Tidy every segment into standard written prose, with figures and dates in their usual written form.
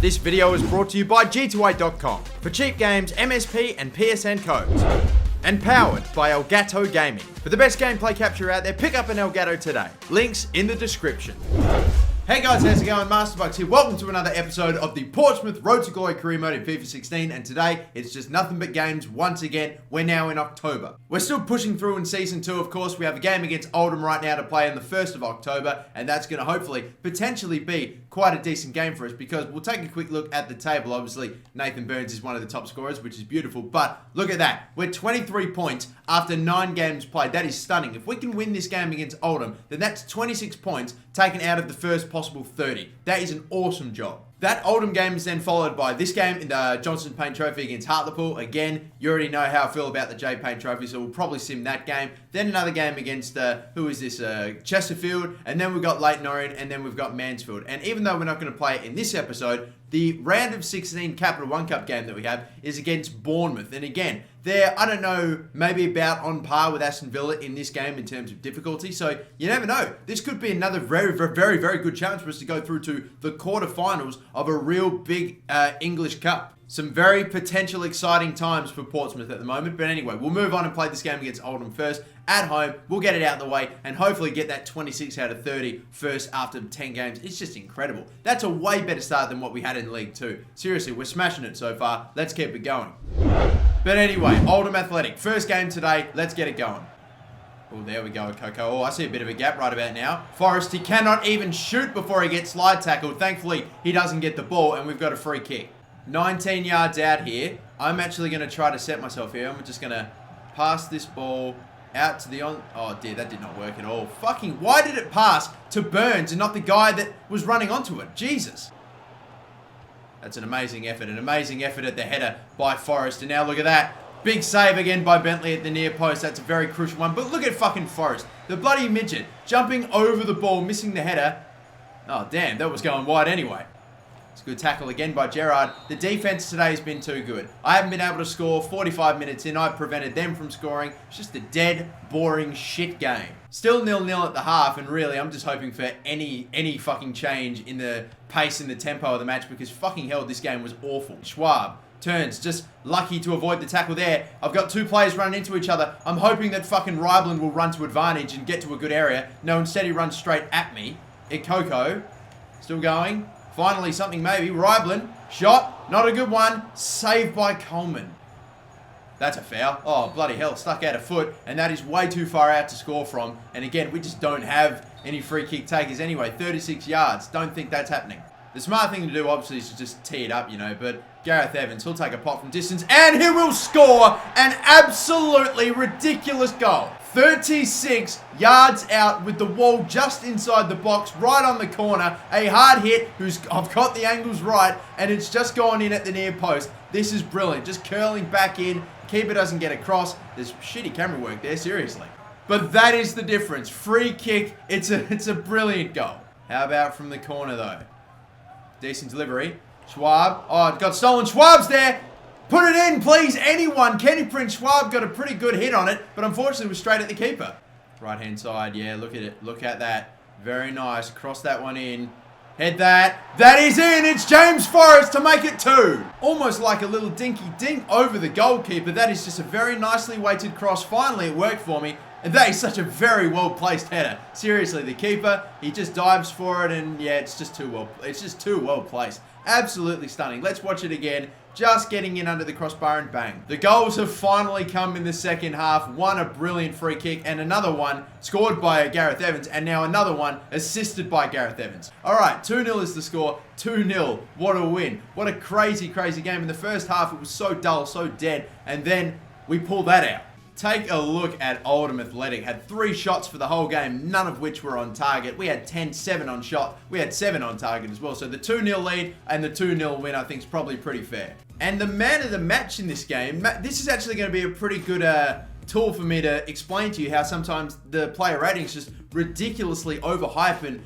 This video is brought to you by G2A.com for cheap games, MSP and PSN codes. And powered by Elgato Gaming. For the best gameplay capture out there, pick up an Elgato today. Links in the description. Hey guys, how's it going? MasterBucks here. Welcome to another episode of the Portsmouth Road to Glory career mode in FIFA 16, and today it's just nothing but games once again. We're now in October. We're still pushing through in Season 2, of course. We have a game against Oldham right now to play on the 1st of October, and that's going to hopefully, potentially be quite a decent game for us because we'll take a quick look at the table. Obviously, Nathan Burns is one of the top scorers, which is beautiful, but look at that. We're 23 points after 9 games played. That is stunning. If we can win this game against Oldham, then that's 26 points taken out of the first possible 30. That is an awesome job. That Oldham game is then followed by this game in the Johnson Paint Trophy against Hartlepool. Again, you already know how I feel about the J Paint Trophy, so we'll probably sim that game. Then another game against, Chesterfield. And then we've got Leyton Orient, and then we've got Mansfield. And even though we're not going to play it in this episode, the round of 16 Capital One Cup game that we have is against Bournemouth. And again, they're, I don't know, maybe about on par with Aston Villa in this game in terms of difficulty. So you never know. This could be another very good chance for us to go through to the quarterfinals of a real big English Cup. Some very potential exciting times for Portsmouth at the moment. But anyway, we'll move on and play this game against Oldham first. At home, we'll get it out of the way and hopefully get that 26 out of 30 first after 10 games. It's just incredible. That's a way better start than what we had in League 2. Seriously, we're smashing it so far. Let's keep it going. But anyway, Oldham Athletic. First game today. Let's get it going. Oh, there we go, Coco. Oh, I see a bit of a gap right about now. Forrest, he cannot even shoot before he gets slide tackled. Thankfully, he doesn't get the ball and we've got a free kick. 19 yards out here. I'm actually going to try to set myself here. I'm just going to pass this ball out to the oh dear, that did not work at all. Fucking, why did it pass to Burns and not the guy that was running onto it? Jesus. That's an amazing effort at the header by Forrest. And now look at that. Big save again by Bentley at the near post. That's a very crucial one. But look at fucking Forrest. The bloody midget jumping over the ball, missing the header. Oh damn, that was going wide anyway. It's a good tackle again by Gerrard. The defense today has been too good. I haven't been able to score 45 minutes in. I've prevented them from scoring. It's just a dead, boring shit game. Still 0-0 at the half, and really, I'm just hoping for any fucking change in the pace and the tempo of the match because fucking hell, this game was awful. Schwab turns, just lucky to avoid the tackle there. I've got 2 players running into each other. I'm hoping that fucking Rybland will run to advantage and get to a good area. No, instead he runs straight at me. Ikoko, still going. Finally, something maybe. Rybland, shot, not a good one. Saved by Coleman. That's a foul. Oh, bloody hell, stuck out a foot. And that is way too far out to score from. And again, we just don't have any free kick takers anyway. 36 yards. Don't think that's happening. The smart thing to do, obviously, is to just tee it up, you know. But Gareth Evans, he'll take a pot from distance. And he will score an absolutely ridiculous goal. 36 yards out with the wall just inside the box, right on the corner. A hard hit, I've got the angles right, and it's just gone in at the near post. This is brilliant. Just curling back in. Keeper doesn't get across. There's shitty camera work there, seriously. But that is the difference. Free kick, it's a brilliant goal. How about from the corner, though? Decent delivery. Schwab. Oh, it got stolen. Schwab's there. Put it in, please, anyone. Kenny Prince Schwab got a pretty good hit on it, but unfortunately was straight at the keeper. Right-hand side, yeah, look at it. Look at that. Very nice. Cross that one in. Head that. That is in. It's James Forrest to make it 2. Almost like a little dinky dink over the goalkeeper. That is just a very nicely weighted cross. Finally, it worked for me. And that is such a very well-placed header. Seriously, the keeper, he just dives for it, and yeah, it's just too well placed. Absolutely stunning. Let's watch it again. Just getting in under the crossbar and bang. The goals have finally come in the second half. One, a brilliant free kick, and another one scored by Gareth Evans, and now another one assisted by Gareth Evans. All right, 2-0 is the score. 2-0. What a win. What a crazy game. In the first half, it was so dull, so dead, and then we pulled that out. Take a look at Oldham Athletic. Had 3 shots for the whole game, none of which were on target. We had 7 on shot. We had 7 on target as well. So the 2-0 lead and the 2-0 win, I think, is probably pretty fair. And the man of the match in this game, this is actually going to be a pretty good tool for me to explain to you how sometimes the player ratings just ridiculously overhype and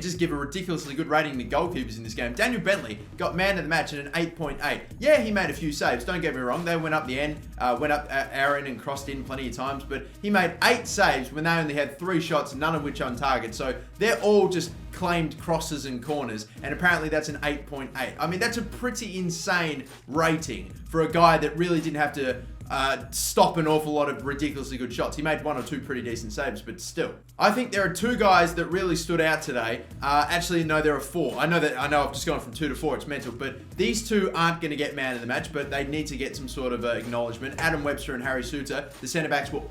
just give a ridiculously good rating to goalkeepers in this game. Daniel Bentley got man of the match at an 8.8. Yeah, he made a few saves, don't get me wrong. They went up the end, went up our end and crossed in plenty of times, but he made 8 saves when they only had 3 shots, none of which on target. So they're all just claimed crosses and corners, and apparently that's an 8.8. I mean, that's a pretty insane rating for a guy that really didn't have to stop an awful lot of ridiculously good shots. He made 1 or 2 pretty decent saves, but still. I think there are 2 guys that really stood out today. Actually, no, there are 4. I know I've just gone from 2 to 4. It's mental, but these 2 aren't going to get man of the match, but they need to get some sort of acknowledgement. Adam Webster and Harry Suter, the centre backs, were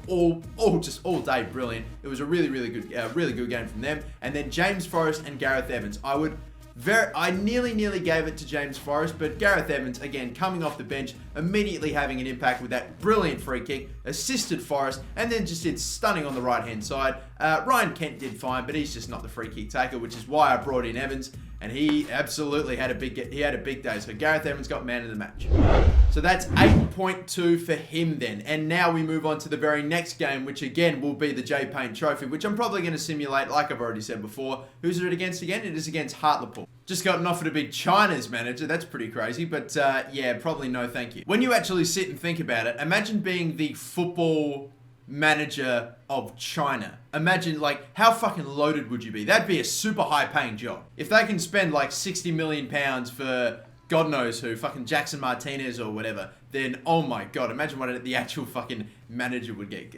just all day brilliant. It was a really good game from them. And then James Forrest and Gareth Evans. I nearly gave it to James Forrest, but Gareth Evans, again, coming off the bench, immediately having an impact with that brilliant free kick, assisted Forrest, and then just did stunning on the right-hand side. Ryan Kent did fine, but he's just not the free kick taker, which is why I brought in Evans, and he absolutely had a big day. So Gareth Evans got man of the match. So that's 8.2 for him then. And now we move on to the very next game, which again will be the J Payne Trophy, which I'm probably going to simulate, like I've already said before. Who's it against again? It is against Hartlepool. Just gotten offered to be China's manager. That's pretty crazy, but yeah, probably no thank you. When you actually sit and think about it, imagine being the football manager of China. Imagine, like, how fucking loaded would you be? That'd be a super high paying job. If they can spend like 60 million pounds for God knows who, fucking Jackson Martinez or whatever, then oh my god, imagine what the actual fucking manager would get.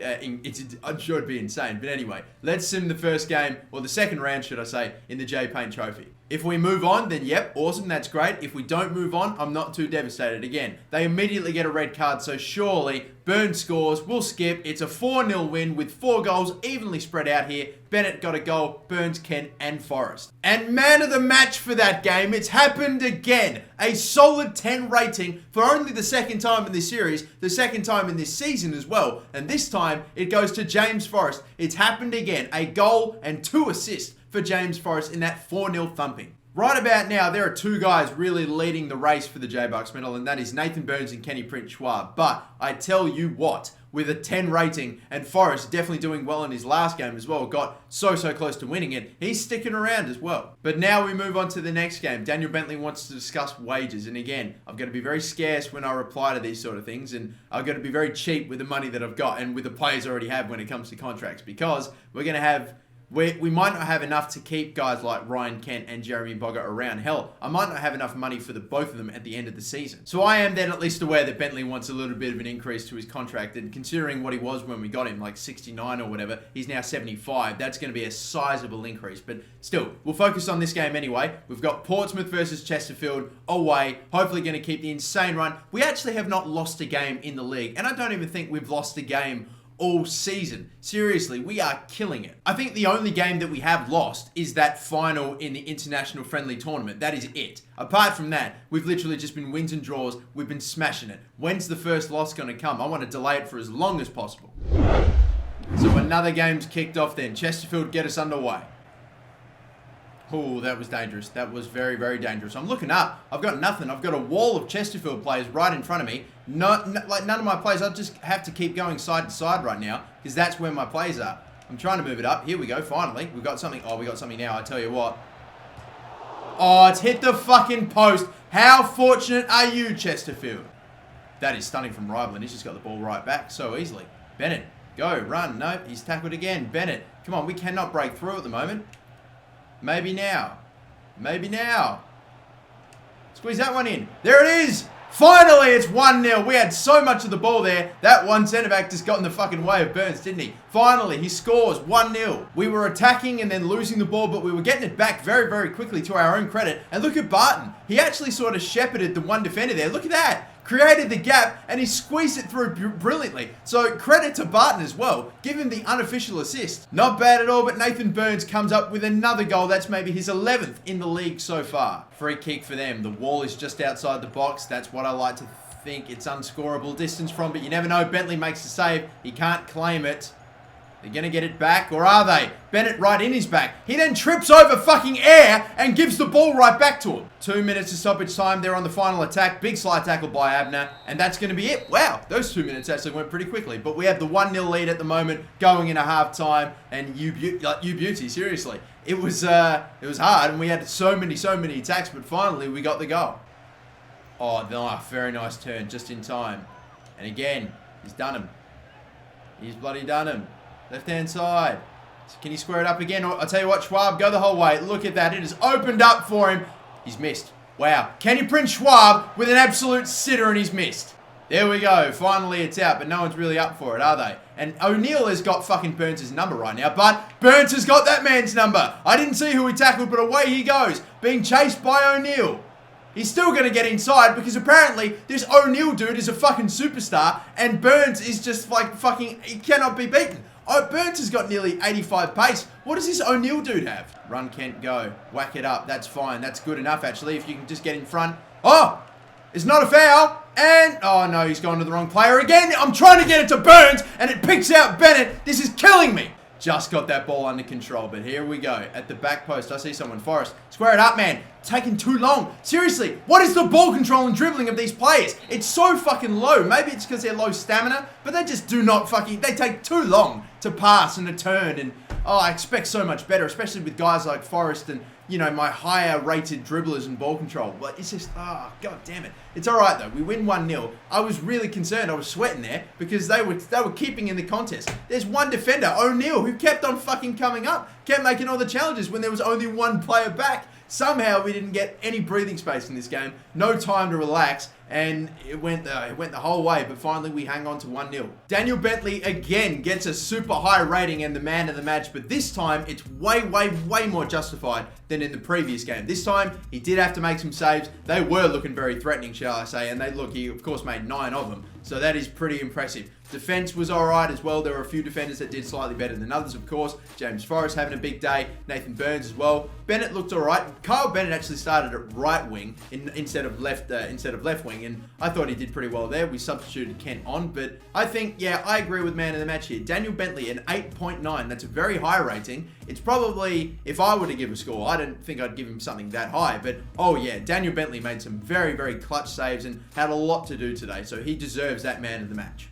I'm sure it'd be insane. But anyway, let's sim the first game, or the second round, should I say, in the J Payne Trophy. If we move on, then yep, awesome, that's great. If we don't move on, I'm not too devastated. Again, they immediately get a red card, so surely Burns scores, we'll skip. It's a 4-0 win with 4 goals evenly spread out here. Bennett got a goal, Burns, Kent, and Forrest. And man of the match for that game, it's happened again. A solid 10 rating for only the second time in this series, the second time in this season as well. And this time, it goes to James Forrest. It's happened again. A goal and 2 assists for James Forrest in that 4-0 thumping. Right about now, there are 2 guys really leading the race for the J-Bucks medal, and that is Nathan Burns and Kenny Prince Schwab. But I tell you what, with a 10 rating, and Forrest definitely doing well in his last game as well, got so close to winning it, he's sticking around as well. But now we move on to the next game. Daniel Bentley wants to discuss wages, and again, I've got to be very scarce when I reply to these sort of things, and I've got to be very cheap with the money that I've got, and with the players I already have when it comes to contracts, because we're going to have... We might not have enough to keep guys like Ryan Kent and Jeremy Boggart around. Hell, I might not have enough money for the both of them at the end of the season. So I am then at least aware that Bentley wants a little bit of an increase to his contract, and considering what he was when we got him, like 69 or whatever, he's now 75. That's going to be a sizable increase, but still, we'll focus on this game anyway. We've got Portsmouth versus Chesterfield away, hopefully going to keep the insane run. We actually have not lost a game in the league, and I don't even think we've lost a game all season. Seriously, we are killing it. I think the only game that we have lost is that final in the international friendly tournament. That is it. Apart from that, we've literally just been wins and draws. We've been smashing it. When's the first loss going to come? I want to delay it for as long as possible. So another game's kicked off then. Chesterfield, get us underway. Oh, that was dangerous. That was very dangerous. I'm looking up. I've got nothing. I've got a wall of Chesterfield players right in front of me. Like none of my players. I just have to keep going side to side right now because that's where my players are. I'm trying to move it up. Here we go. Finally, we've got something. Oh, we got something now. I tell you what. Oh, it's hit the fucking post. How fortunate are you, Chesterfield? That is stunning from Rival, and he's just got the ball right back so easily. Bennett, go, run. No, he's tackled again. Bennett, come on. We cannot break through at the moment. Maybe now. Maybe now. Squeeze that one in. There it is. Finally, it's 1-0. We had so much of the ball there. That one centre-back just got in the fucking way of Burns, didn't he? Finally, he scores 1-0. We were attacking and then losing the ball, but we were getting it back very quickly to our own credit. And look at Barton. He actually sort of shepherded the one defender there. Look at that. Created the gap and he squeezed it through brilliantly. So credit to Barton as well. Give him the unofficial assist. Not bad at all, but Nathan Burns comes up with another goal. That's maybe his 11th in the league so far. Free kick for them. The wall is just outside the box. That's what I like to think it's unscorable distance from, but you never know. Bentley makes the save. He can't claim it. They're going to get it back, or are they? Bennett right in his back. He then trips over fucking air and gives the ball right back to him. 2 minutes of stoppage time. They're on the final attack. Big slide tackle by Abner, and that's going to be it. Wow, those 2 minutes actually went pretty quickly. But we have the 1-0 lead at the moment going into half time, and you beauty, seriously. It was hard, and we had so many attacks, but finally we got the goal. Oh, very nice turn, just in time. And again, he's done him. He's bloody done him. Left-hand side. Can he square it up again? I'll tell you what, Schwab, go the whole way. Look at that. It has opened up for him. He's missed. Wow. Can you print Schwab with an absolute sitter and he's missed? There we go. Finally, it's out, but no one's really up for it, are they? And O'Neill has got fucking Burns' number right now, but Burns has got that man's number. I didn't see who he tackled, but away he goes, being chased by O'Neill. He's still going to get inside because apparently this O'Neill dude is a fucking superstar and Burns is just like fucking, he cannot be beaten. Oh, Burns has got nearly 85 pace. What does this O'Neill dude have? Run, Kent, go. Whack it up. That's fine. That's good enough, actually, if you can just get in front. Oh, it's not a foul. And, oh no, he's gone to the wrong player again. I'm trying to get it to Burns and it picks out Bennett. This is killing me. Just got that ball under control, but here we go. At the back post, I see someone. Forrest, square it up, man. Taking too long. Seriously, what is the ball control and dribbling of these players? It's so fucking low. Maybe it's because they're low stamina, but they just do not fucking, they take too long to pass and to turn. And, oh, I expect so much better, especially with guys like Forrest and, you know, my higher rated dribblers and ball control. But it's just, oh, god damn it. It's all right, though. We win 1-0. I was really concerned. I was sweating there because they were keeping in the contest. There's one defender, O'Neill, who kept on fucking coming up, kept making all the challenges when there was only one player back. Somehow we didn't get any breathing space in this game. No time to relax. And it went the whole way, but finally we hang on to 1-0. Daniel Bentley again gets a super high rating and the man of the match, but this time it's way more justified than in the previous game. This time he did have to make some saves. They were looking very threatening, shall I say, and he of course made 9 of them. So that is pretty impressive. Defense was all right as well. There were a few defenders that did slightly better than others, of course. James Forrest having a big day. Nathan Burns as well. Bennett looked all right. Kyle Bennett actually started at right wing instead of left wing, and I thought he did pretty well there. We substituted Kent on, but I think, yeah, I agree with man of the match here. Daniel Bentley, an 8.9. That's a very high rating. It's probably, if I were to give a score, I don't think I'd give him something that high, but oh yeah, Daniel Bentley made some very clutch saves and had a lot to do today, so he deserves that man of the match.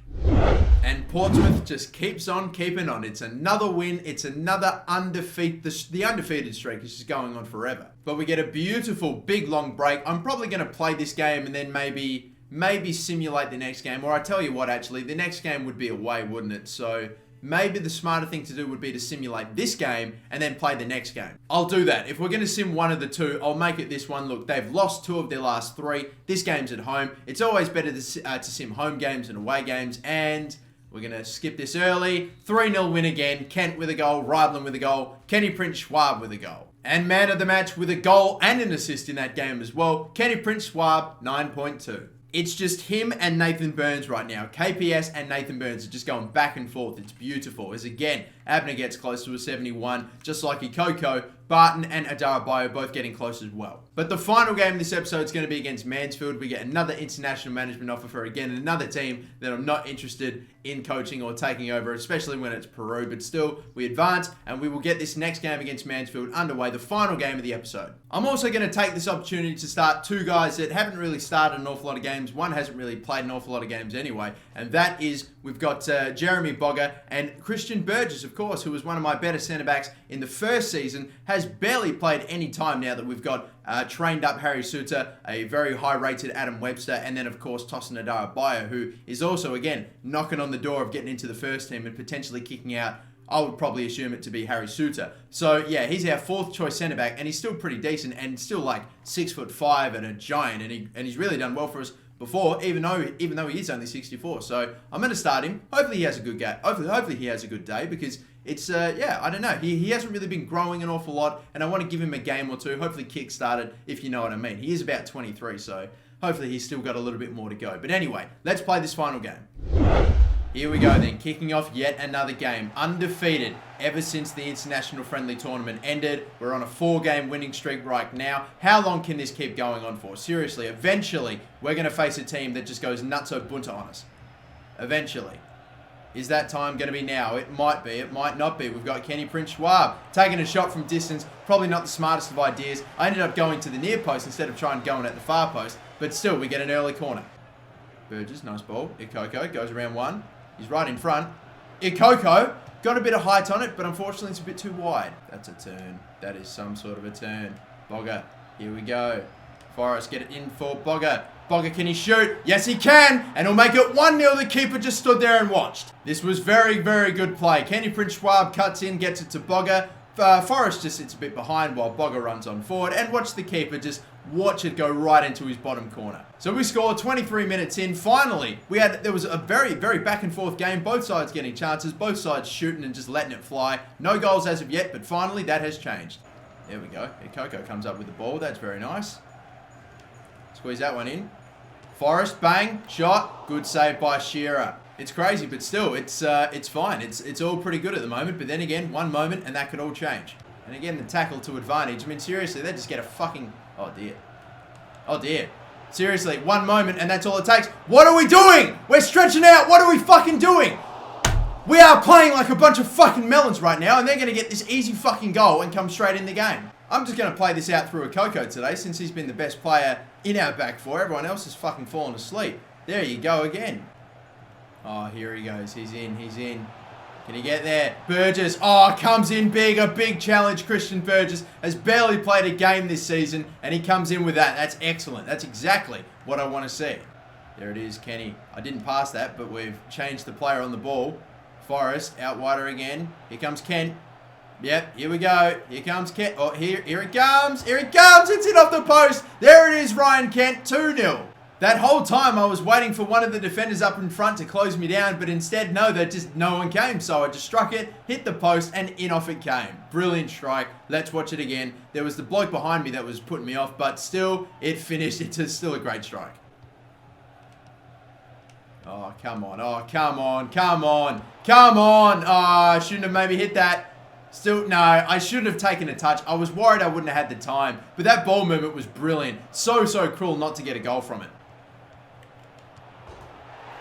And Portsmouth just keeps on keeping on. It's another win. It's another undefeated. The undefeated streak is just going on forever. But we get a beautiful, big, long break. I'm probably going to play this game and then maybe simulate the next game. Or I tell you what, actually, the next game would be away, wouldn't it? So maybe the smarter thing to do would be to simulate this game and then play the next game. I'll do that. If we're going to sim one of the two, I'll make it this one. Look, they've lost 2 of their last 3. This game's at home. It's always better to sim home games and away games. And we're going to skip this early. 3-0 win again. Kent with a goal. Rydland with a goal. Kenny Prince Schwab with a goal. And man of the match with a goal and an assist in that game as well. Kenny Prince Schwab, 9.2. It's just him and Nathan Burns right now. KPS and Nathan Burns are just going back and forth. It's beautiful. As again, Abner gets close to a 71, just like Ikoko. Barton and Adarabayo both getting close as well. But the final game of this episode is going to be against Mansfield. We get another international management offer for, again, another team that I'm not interested in coaching or taking over, especially when it's Peru. But still, we advance and we will get this next game against Mansfield underway, the final game of the episode. I'm also going to take this opportunity to start 2 guys that haven't really started an awful lot of games. One hasn't really played an awful lot of games anyway, and that is, we've got Jeremy Bogger and Christian Burgess, of course, who was one of my better centre-backs in the first season, has barely played any time now that we've got trained up Harry Suter, a very high-rated Adam Webster, and then, of course, Tosin Adarabayo, who is also, again, knocking on the door of getting into the first team and potentially kicking out, I would probably assume it to be Harry Suter. So, yeah, he's our 4th choice centre-back, and he's still pretty decent, and still like 6'5" and a giant, and he's really done well for us before, even though he is only 64. So I'm going to start him. Hopefully he has a good game. Hopefully he has a good day, because it's, yeah, I don't know. He hasn't really been growing an awful lot, and I want to give him a game or two, hopefully kick-started, if you know what I mean. He is about 23, so hopefully he's still got a little bit more to go. But anyway, let's play this final game. Here we go then, kicking off yet another game. Undefeated ever since the international friendly tournament ended. We're on a 4-game winning streak right now. How long can this keep going on for? Seriously, eventually we're going to face a team that just goes nutso bunta on us. Eventually. Is that time going to be now? It might be. It might not be. We've got Kenny Prince Schwab taking a shot from distance. Probably not the smartest of ideas. I ended up going to the near post instead of trying going at the far post. But still, we get an early corner. Burgess, nice ball. Ikoko goes around one. He's right in front. Ikoko got a bit of height on it, but unfortunately it's a bit too wide. That's a turn. That is some sort of a turn. Bogger, here we go. Forrest, get it in for Bogger. Bogger, can he shoot? Yes, he can. And he'll make it 1-0. The keeper just stood there and watched. This was very, very good play. Kenny Prince Schwab cuts in, gets it to Bogger. Forrest just sits a bit behind while Bogger runs on forward. And watch the keeper just watch it go right into his bottom corner. So we scored 23 minutes in. Finally, there was a very, very back and forth game. Both sides getting chances. Both sides shooting and just letting it fly. No goals as of yet, but finally that has changed. There we go. Ikoko comes up with the ball. That's very nice. Squeeze that one in. Forrest, bang, shot. Good save by Shearer. It's crazy, but still, it's fine. It's all pretty good at the moment. But then again, one moment and that could all change. And again, the tackle to advantage. I mean, seriously, they just get a fucking... Oh, dear. Oh, dear. Seriously, one moment and that's all it takes. What are we doing? We're stretching out. What are we fucking doing? We are playing like a bunch of fucking melons right now, and they're going to get this easy fucking goal and come straight in the game. I'm just going to play this out through Ikoko today, since he's been the best player in our back four. Everyone else has fucking fallen asleep. There you go again. Oh, here he goes. He's in. He's in. Can he get there? Burgess. Oh, comes in big. A big challenge. Christian Burgess has barely played a game this season, and he comes in with that. That's excellent. That's exactly what I want to see. There it is, Kenny. I didn't pass that, but we've changed the player on the ball. Forrest, out wider again. Here comes Kent. Yep, here we go. Here comes Kent. Oh, here it comes. Here it comes. It's in off the post. There it is, Ryan Kent. 2-0. That whole time I was waiting for one of the defenders up in front to close me down, but instead, no one came. So I just struck it, hit the post, and in off it came. Brilliant strike. Let's watch it again. There was the bloke behind me that was putting me off, but still, it finished. It's still a great strike. Oh, come on. Oh, come on. Come on. Come on. Oh, I shouldn't have maybe hit that. Still, no, I shouldn't have taken a touch. I was worried I wouldn't have had the time. But that ball movement was brilliant. So cruel not to get a goal from it.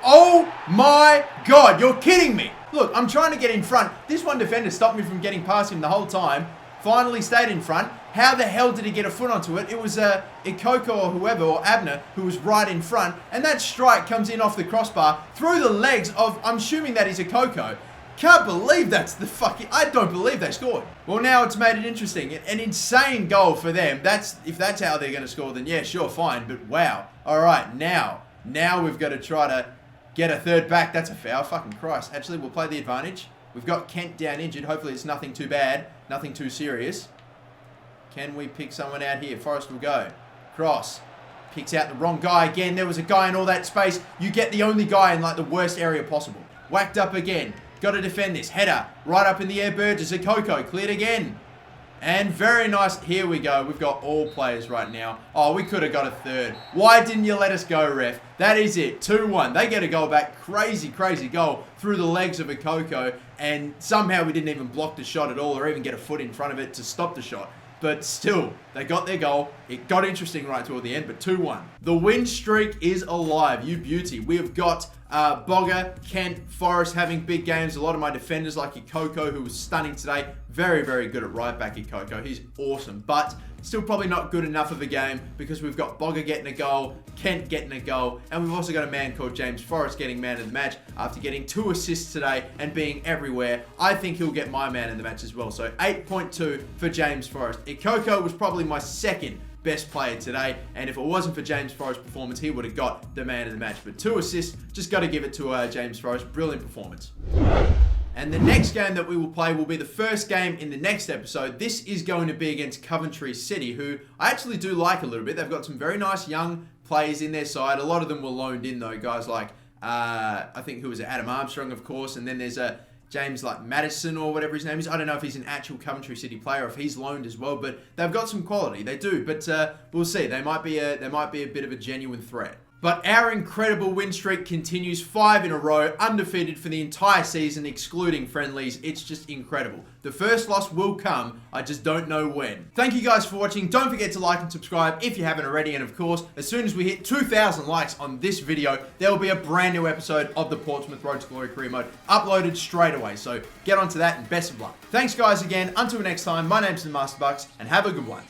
Oh my God, you're kidding me. Look, I'm trying to get in front. This one defender stopped me from getting past him the whole time. Finally stayed in front. How the hell did he get a foot onto it? It was Ikoko or whoever, or Abner, who was right in front. And that strike comes in off the crossbar through the legs of, I'm assuming that is Ikoko. Can't believe that's the fucking... I don't believe they scored. Well, now it's made it interesting. An insane goal for them. If that's how they're going to score, then yeah, sure, fine. But wow. All right, now we've got to try to get a third back. That's a foul. Fucking Christ. Actually, we'll play the advantage. We've got Kent down injured. Hopefully it's nothing too bad. Nothing too serious. Can we pick someone out here? Forrest will go. Cross. Picks out the wrong guy again. There was a guy in all that space. You get the only guy in like the worst area possible. Whacked up again. Got to defend this. Header. Right up in the air. Burgess. Ikoko. Cleared again. And very nice. Here we go. We've got all players right now. Oh, we could have got a third. Why didn't you let us go, ref? That is it. 2-1. They get a goal back. Crazy goal through the legs of Ikoko. And somehow we didn't even block the shot at all or even get a foot in front of it to stop the shot. But still, they got their goal. It got interesting right toward the end, but 2-1. The win streak is alive. You beauty. We have got Bogger, Kent, Forrest having big games. A lot of my defenders like Ikoko, who was stunning today. Very good at right back, Ikoko. He's awesome, but still probably not good enough of a game because we've got Bogger getting a goal, Kent getting a goal, and we've also got a man called James Forrest getting man of the match after getting 2 assists today and being everywhere. I think he'll get my man of the match as well. So 8.2 for James Forrest. Ikoko was probably my second best player today, and if it wasn't for James Forrest's performance, he would have got the man of the match. But 2 assists, just got to give it to James Forrest. Brilliant performance. And the next game that we will play will be the first game in the next episode. This is going to be against Coventry City, who I actually do like a little bit. They've got some very nice young players in their side. A lot of them were loaned in though, guys like I think who was it? Adam Armstrong, of course, and then there's James like Madison or whatever his name is. I don't know if he's an actual Coventry City player or if he's loaned as well, but they've got some quality. They do, but we'll see. They might be a bit of a genuine threat. But our incredible win streak continues 5 in a row, undefeated for the entire season, excluding friendlies. It's just incredible. The first loss will come, I just don't know when. Thank you guys for watching. Don't forget to like and subscribe if you haven't already. And of course, as soon as we hit 2,000 likes on this video, there will be a brand new episode of the Portsmouth Road to Glory career mode uploaded straight away. So get onto that and best of luck. Thanks guys again. Until next time, my name's the MasterBucks and have a good one.